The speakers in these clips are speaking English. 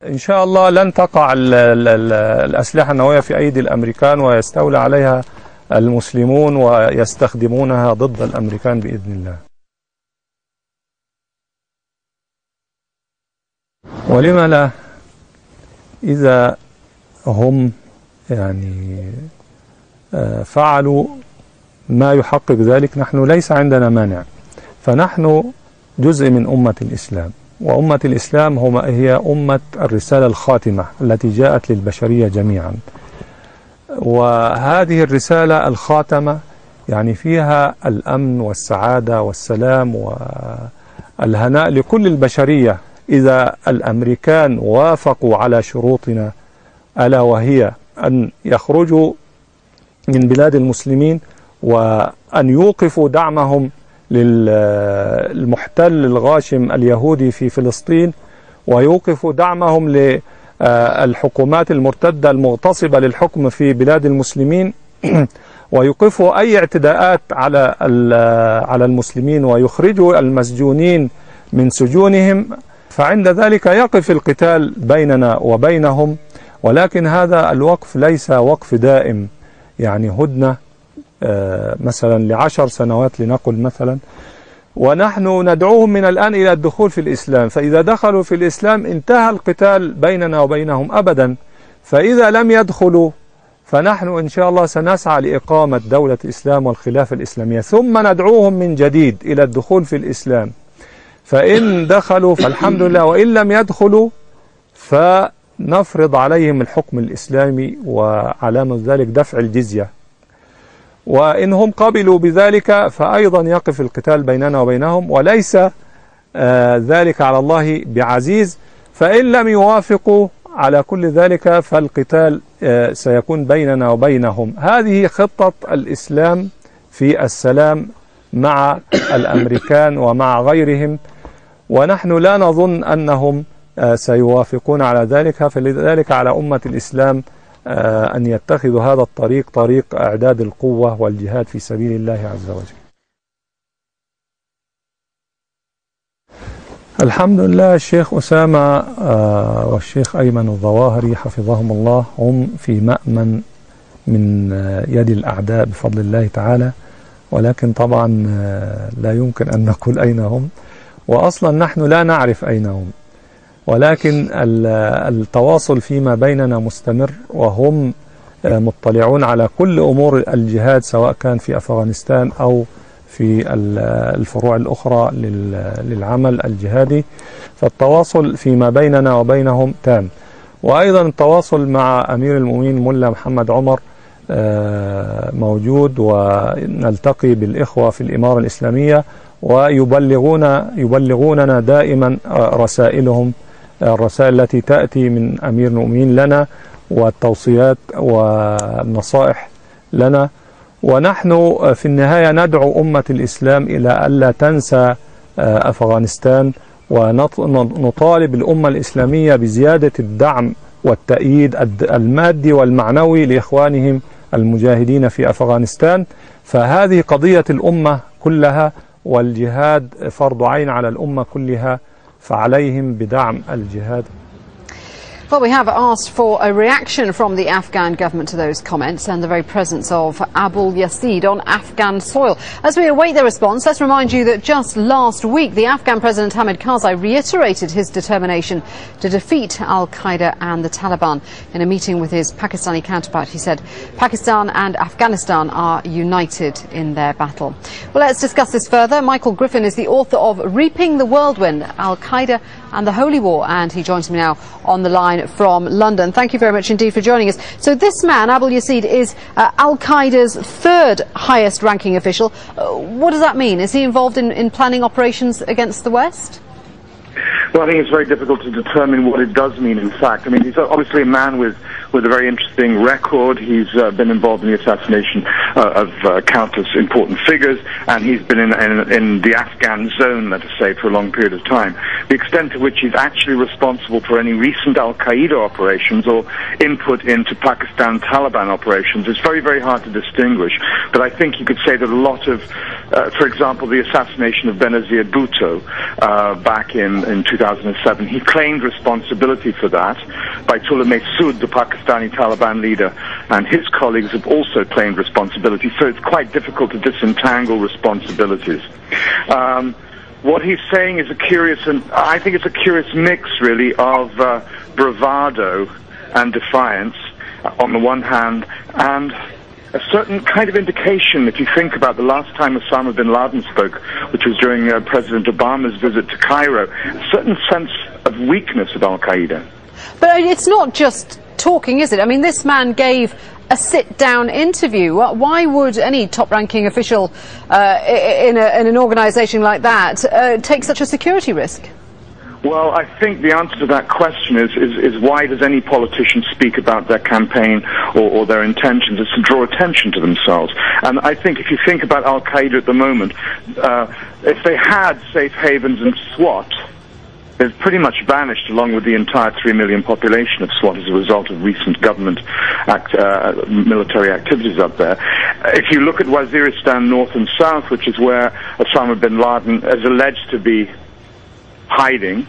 إن شاء الله لن تقع الأسلحة النووية في أيدي الأمريكان ويستولى عليها المسلمون ويستخدمونها ضد الأمريكان بإذن الله. ولما لا؟ إذا هم يعني فعلوا ما يحقق ذلك نحن ليس عندنا مانع، فنحن جزء من أمة الإسلام، وأمة الإسلام هي أمة الرسالة الخاتمة التي جاءت للبشرية جميعا، وهذه الرسالة الخاتمة يعني فيها الأمن والسعادة والسلام والهناء لكل البشرية إذا الأمريكان وافقوا على شروطنا، ألا وهي أن يخرجوا من بلاد المسلمين وأن يوقفوا دعمهم للمحتل الغاشم اليهودي في فلسطين، ويوقفوا دعمهم للحكومات المرتدة المغتصبة للحكم في بلاد المسلمين، ويوقفوا أي اعتداءات على المسلمين، ويخرجوا المسجونين من سجونهم، فعند ذلك يقف القتال بيننا وبينهم. ولكن هذا الوقف ليس وقف دائم، يعني هدنة مثلا ل10 سنوات لنقل مثلا، ونحن ندعوهم من الآن إلى الدخول في الإسلام، فإذا دخلوا في الإسلام انتهى القتال بيننا وبينهم أبدا. فإذا لم يدخلوا فنحن إن شاء الله سنسعى لإقامة دولة الإسلام والخلافة الإسلامية، ثم ندعوهم من جديد إلى الدخول في الإسلام، فإن دخلوا فالحمد لله، وإن لم يدخلوا فنفرض عليهم الحكم الإسلامي، وعلامة ذلك دفع الجزية، وإن هم قبلوا بذلك فأيضا يقف القتال بيننا وبينهم، وليس ذلك على الله بعزيز. فإن لم يوافقوا على كل ذلك فالقتال سيكون بيننا وبينهم. هذه خطة الإسلام في السلام مع الأمريكان ومع غيرهم، ونحن لا نظن أنهم سيوافقون على ذلك. فلذلك على أمة الإسلام أن يتخذوا هذا الطريق، طريق إعداد القوة والجهاد في سبيل الله عز وجل. الحمد لله، الشيخ أسامة والشيخ أيمن الظواهري حفظهم الله هم في مأمن من يد الأعداء بفضل الله تعالى، ولكن طبعا لا يمكن أن نقول أين هم، وأصلا نحن لا نعرف أين هم، ولكن التواصل فيما بيننا مستمر، وهم مطلعون على كل أمور الجهاد سواء كان في أفغانستان أو في الفروع الأخرى للعمل الجهادي، فالتواصل فيما بيننا وبينهم تام. وأيضا التواصل مع أمير المؤمنين ملا محمد عمر موجود، ونلتقي بالإخوة في الإمارة الإسلامية ويبلغوننا دائما رسائلهم، الرسائل التي تأتي من أمير المؤمنين لنا والتوصيات والنصائح لنا. ونحن في النهاية ندعو أمة الإسلام إلى ألا تنسى أفغانستان، ونطالب الأمة الإسلامية بزيادة الدعم والتأييد المادي والمعنوي لإخوانهم المجاهدين في أفغانستان. فهذه قضية الأمة كلها، والجهاد فرض عين على الأمة كلها، فعليهم بدعم الجهاد. Well, we have asked for a reaction from the Afghan government to those comments and the very presence of Abul-Yazeed on Afghan soil. As we await their response, let's remind you that just last week the Afghan President Hamid Karzai reiterated his determination to defeat al-Qaeda and the Taliban. In a meeting with his Pakistani counterpart, he said Pakistan and Afghanistan are united in their battle. Well, let's discuss this further. Michael Griffin is the author of Reaping the Whirlwind, Al-Qaeda and the Holy War, and he joins me now on the line from London. Thank you very much indeed for joining us. So this man, Abul-Yazeed, is al-Qaeda's third highest ranking official. What does that mean? Is he involved in planning operations against the West? Well, I think it's very difficult to determine what it does mean, in fact. I mean, he's obviously a man with a very interesting record. He's been involved in the assassination of countless important figures, and he's been in the Afghan zone, let us say, for a long period of time. The extent to which he's actually responsible for any recent al-Qaeda operations or input into Pakistan Taliban operations is very, very hard to distinguish. But I think you could say that a lot of, for example, the assassination of Benazir Bhutto back in 2007. He claimed responsibility for that. Baitullah Masood, the Pakistani Taliban leader, and his colleagues have also claimed responsibility, so it's quite difficult to disentangle responsibilities. What he's saying is I think it's a curious mix, really, of bravado and defiance on the one hand, and a certain kind of indication, if you think about the last time Osama bin Laden spoke, which was during President Obama's visit to Cairo, a certain sense of weakness of al-Qaeda. But it's not just talking, is it? I mean, this man gave a sit-down interview. Why would any top-ranking official in an organisation like that take such a security risk? Well, I think the answer to that question is why does any politician speak about their campaign or their intentions? It's to draw attention to themselves. And I think if you think about al-Qaeda at the moment, if they had safe havens in Swat, they've pretty much vanished along with the entire 3 million population of Swat as a result of recent government military activities up there. If you look at Waziristan North and South, which is where Osama bin Laden is alleged to be hiding,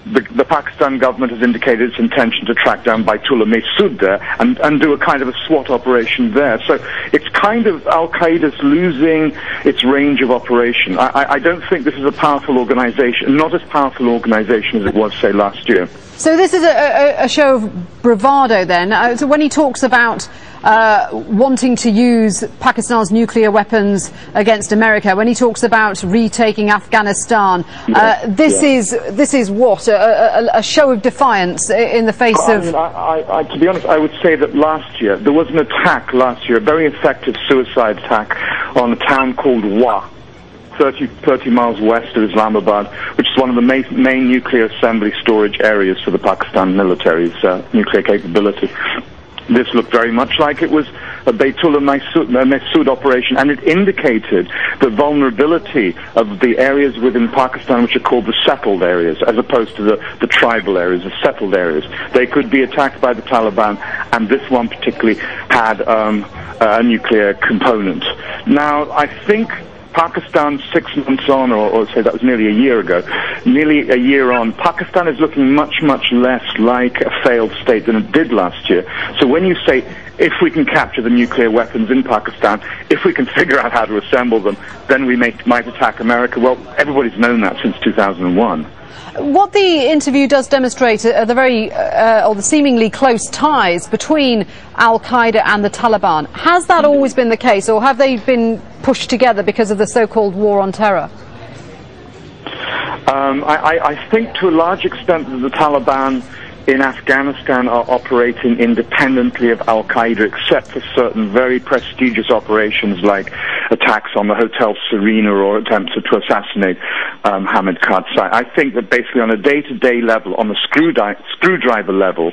the Pakistan government has indicated its intention to track down Baitullah Masood there and do a kind of a SWAT operation there. So it's kind of al-Qaeda's losing its range of operation. I don't think this is a powerful organization, not as powerful organization as it was, say, last year. So this is a show of bravado then. So when he talks about wanting to use Pakistan's nuclear weapons against America, when he talks about retaking Afghanistan, this is what, a show of defiance in the face of... to be honest, I would say that last year, there was an attack last year, a very effective suicide attack on a town called Wah, 30 miles west of Islamabad, which is one of the main nuclear assembly storage areas for the Pakistan military's nuclear capability. This looked very much like it was a Baitullah Masood operation, and it indicated the vulnerability of the areas within Pakistan which are called the settled areas, as opposed to the tribal areas, the settled areas. They could be attacked by the Taliban, and this one particularly had a nuclear component. Now, I think Pakistan 6 months on, or say that was nearly a year ago, nearly a year on, Pakistan is looking much, much less like a failed state than it did last year. So when you say, if we can capture the nuclear weapons in Pakistan, if we can figure out how to assemble them, then we might attack America. Well, everybody's known that since 2001. What the interview does demonstrate are the or the seemingly close ties between al-Qaeda and the Taliban. Has that always been the case, or have they been pushed together because of the so-called war on terror? I think to a large extent that the Taliban in Afghanistan are operating independently of al-Qaeda, except for certain very prestigious operations like attacks on the Hotel Serena or attempts to assassinate Hamid Karzai. I think that basically on a day-to-day level, on the screwdriver level,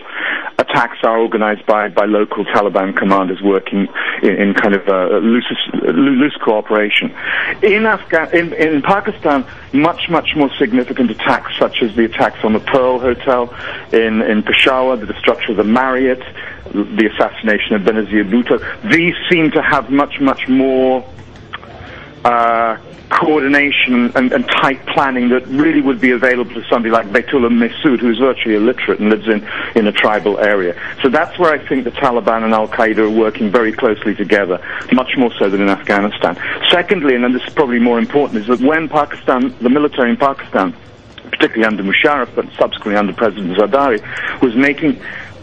attacks are organized by local Taliban commanders working in kind of a loose cooperation. In Pakistan, much more significant attacks, such as the attacks on the Pearl Hotel in Peshawar, the destruction of the Marriott, the assassination of Benazir Bhutto, these seem to have much more coordination and tight planning that really would be available to somebody like Baitullah Masood, who is virtually illiterate and lives in a tribal area. So that's where I think the Taliban and al-Qaeda are working very closely together, much more so than in Afghanistan. Secondly, and this is probably more important, is that when the military in Pakistan, particularly under Musharraf, but subsequently under President Zardari, was making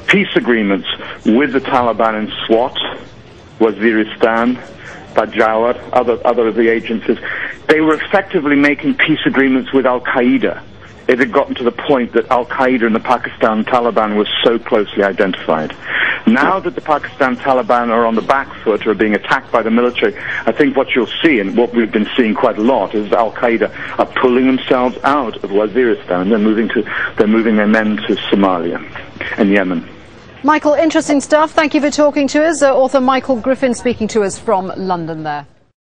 peace agreements with the Taliban in Swat, Waziristan, Pajawar, other of the agencies, they were effectively making peace agreements with al-Qaeda. It had gotten to the point that al-Qaeda and the Pakistan Taliban were so closely identified. Now that the Pakistan Taliban are on the back foot or are being attacked by the military, I think what you'll see, and what we've been seeing quite a lot, is al-Qaeda are pulling themselves out of Waziristan. They're moving their men to Somalia and Yemen. Michael, interesting stuff. Thank you for talking to us. Author Michael Griffin speaking to us from London there.